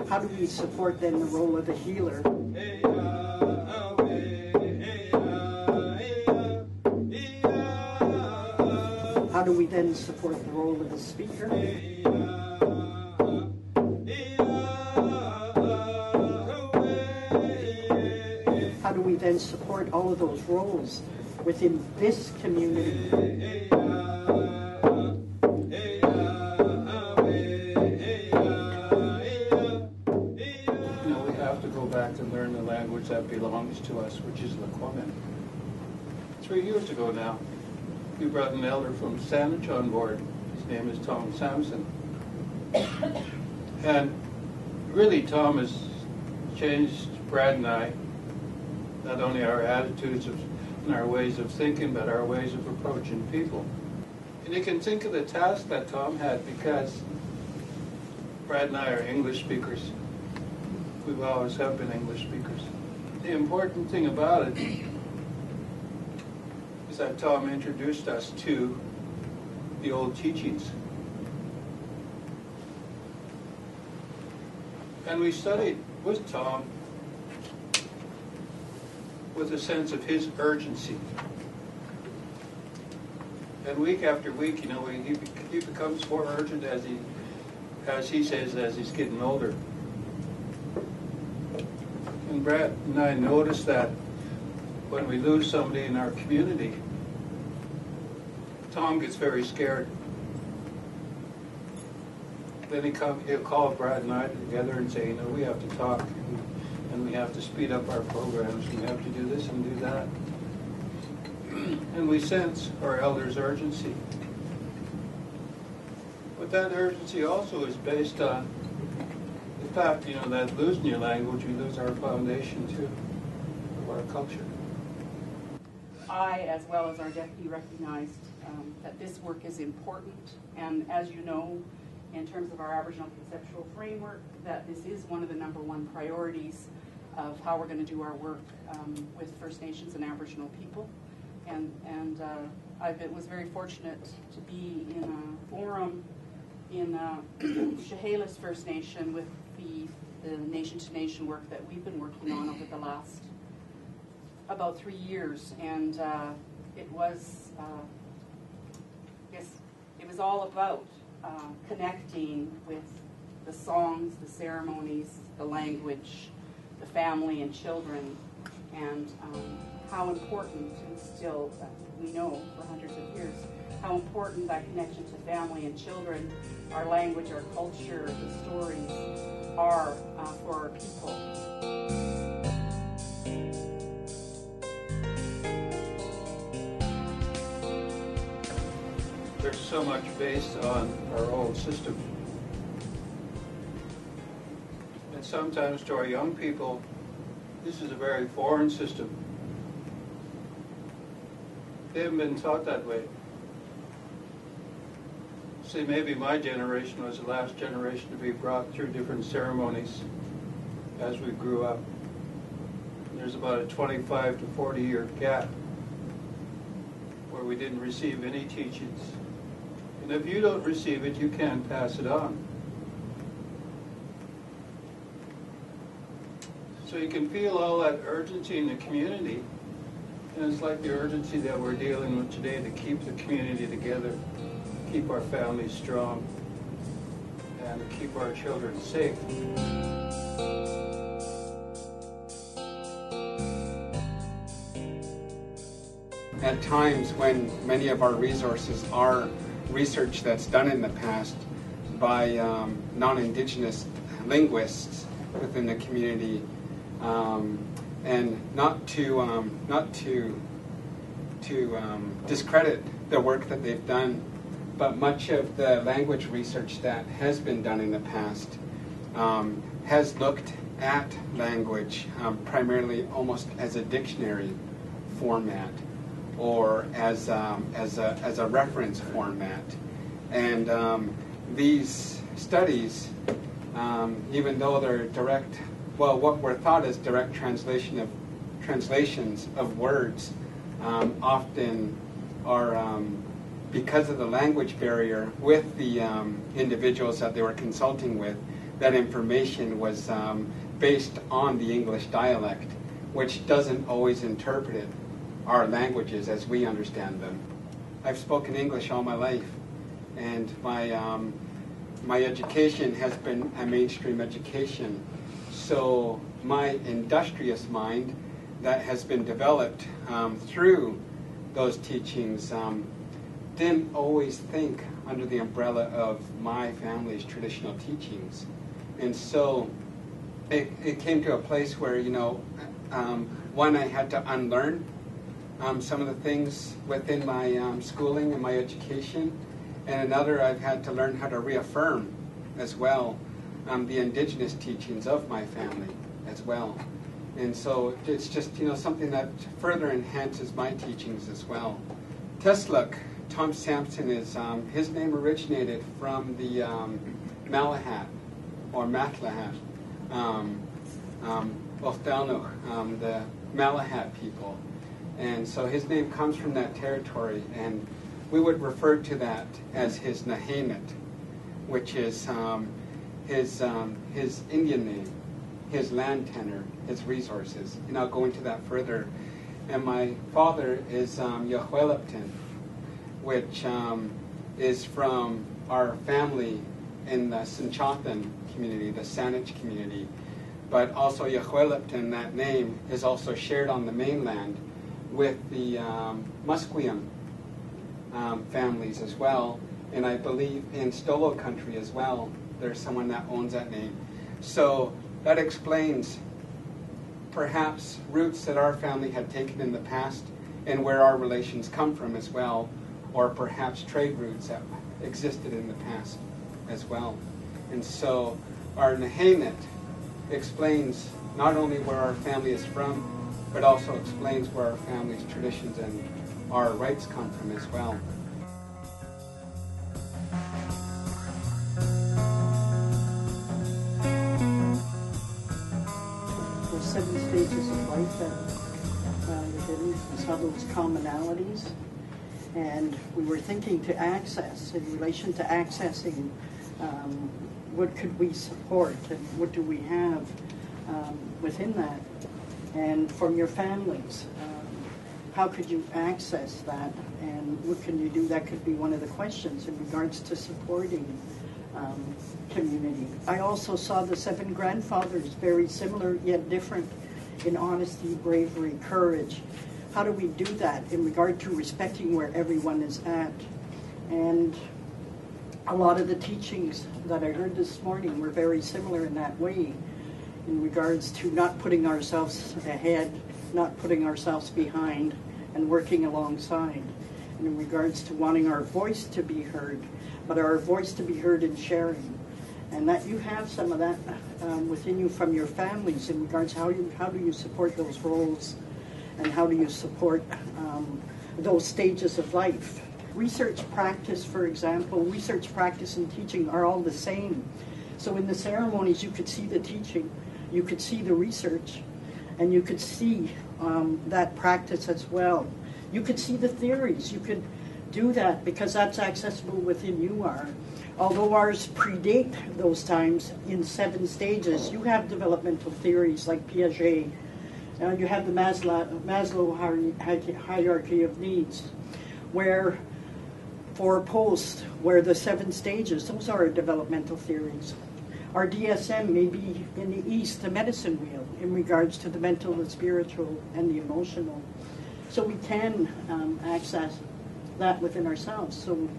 How do we support then the role of the healer? How do we then support the role of the speaker? How do we then support all of those roles within this community? To learn the language that belongs to us, which is Lakwomen. 3 years ago now, we brought an elder from Saanich on board. His name is Tom Sampson. And really, Tom has changed Brad and I, not only our attitudes and our ways of thinking, but our ways of approaching people. And you can think of the task that Tom had, because Brad and I are English speakers. We always have been English speakers. The important thing about it is that Tom introduced us to the old teachings. And we studied with Tom with a sense of his urgency. And week after week, you know, he becomes more urgent as he says, as he's getting older. And Brad and I noticed that when we lose somebody in our community, Tom gets very scared. Then he'll call Brad and I together and say, you know, we have to talk, and we have to speed up our programs, we have to do this and do that. And we sense our elders' urgency. But that urgency also is based on the fact, you know, that losing your language, we lose our foundation too, of our culture. I, as well as our deputy, recognized that this work is important, and as you know, in terms of our Aboriginal conceptual framework, that this is one of the #1 priorities of how we're going to do our work with First Nations and Aboriginal people. And I was very fortunate to be in a forum in Chehalis First Nation with the nation-to-nation work that we've been working on over the last about 3 years, and it was, I guess, it was all about connecting with the songs, the ceremonies, the language, the family and children, and how important, and still we know for hundreds of years, how important that connection to family and children, our language, our culture, the stories are for our people. There's so much based on our old system. And sometimes to our young people, this is a very foreign system. They haven't been taught that way. See, maybe my generation was the last generation to be brought through different ceremonies as we grew up. And there's about a 25 to 40 year gap where we didn't receive any teachings. And if you don't receive it, you can't pass it on. So you can feel all that urgency in the community, and it's like the urgency that we're dealing with today to keep the community together, keep our families strong, and to keep our children safe. At times when many of our resources are research that's done in the past by non-Indigenous linguists within the community, and not to discredit the work that they've done, but much of the language research that has been done in the past has looked at language primarily almost as a dictionary format, or as a reference format. And these studies, even though they're direct, well, what were thought as direct translations of words, often are because of the language barrier with the individuals that they were consulting with, that information was based on the English dialect, which doesn't always interpret our languages as we understand them. I've spoken English all my life, and my education has been a mainstream education. So my industrious mind that has been developed through those teachings didn't always think under the umbrella of my family's traditional teachings. And so it came to a place where, one, I had to unlearn some of the things within my schooling and my education, and another, I've had to learn how to reaffirm as well the indigenous teachings of my family as well. And so it's just, something that further enhances my teachings as well. Tesluk, Tom Sampson, is his name originated from the Malahat or Matlahat, Othelnuch, the Malahat people. And so his name comes from that territory, and we would refer to that as his Nahainat, which is his Indian name, his land tenure, his resources. And I'll go into that further. And my father is Yahuelaptin, which is from our family in the Sinchothan community, the Saanich community. But also Yahuelaptin, that name, is also shared on the mainland with the Musqueam families as well. And I believe in Stolo country as well, there's someone that owns that name. So that explains perhaps roots that our family had taken in the past and where our relations come from as well, or perhaps trade routes that existed in the past as well. And so our Nahainat explains not only where our family is from, but also explains where our family's traditions and our rights come from as well. The 7 stages of life that we saw those commonalities, and we were thinking to access, in relation to accessing, what could we support and what do we have within that, and from your families, how could you access that, and what can you do? That could be one of the questions in regards to supporting community. I also saw the 7 grandfathers, very similar yet different in honesty, bravery, courage. How do we do that in regard to respecting where everyone is at? And a lot of the teachings that I heard this morning were very similar in that way, in regards to not putting ourselves ahead, not putting ourselves behind, and working alongside. And in regards to wanting our voice to be heard, but our voice to be heard in sharing. And that you have some of that within you from your families in regards to how do you support those roles, and how do you support those stages of life. Research practice, for example, research practice and teaching are all the same. So in the ceremonies you could see the teaching, you could see the research, and you could see that practice as well. You could see the theories, you could do that because that's accessible within you are. Although ours predate those times in 7 stages, you have developmental theories like Piaget. You have the Maslow hierarchy of needs, where for post, where the 7 stages, those are developmental theories. Our DSM may be in the East, the medicine wheel, in regards to the mental, the spiritual, and the emotional. So we can access that within ourselves. So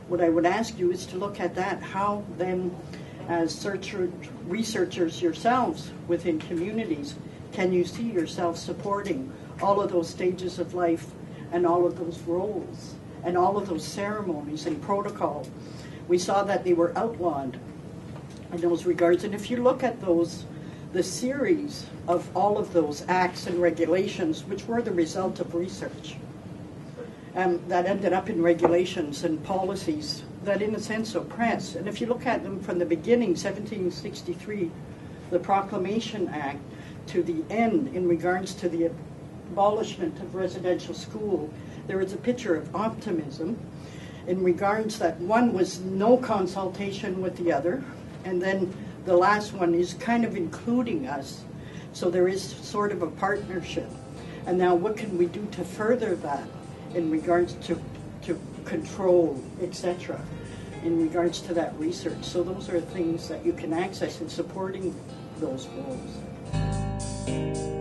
what I would ask you is to look at that. How then, as researchers yourselves within communities, can you see yourself supporting all of those stages of life and all of those roles and all of those ceremonies and protocol? We saw that they were outlawed in those regards. And if you look at those, the series of all of those acts and regulations, which were the result of research, that ended up in regulations and policies that in a sense oppress. And if you look at them from the beginning, 1763, the Proclamation Act, to the end in regards to the abolishment of residential school, there is a picture of optimism. in regards that one was no consultation with the other, and then the last one is kind of including us. So there is sort of a partnership. And now what can we do to further that in regards to control, etc., in regards to that research? So those are things that you can access in supporting those goals.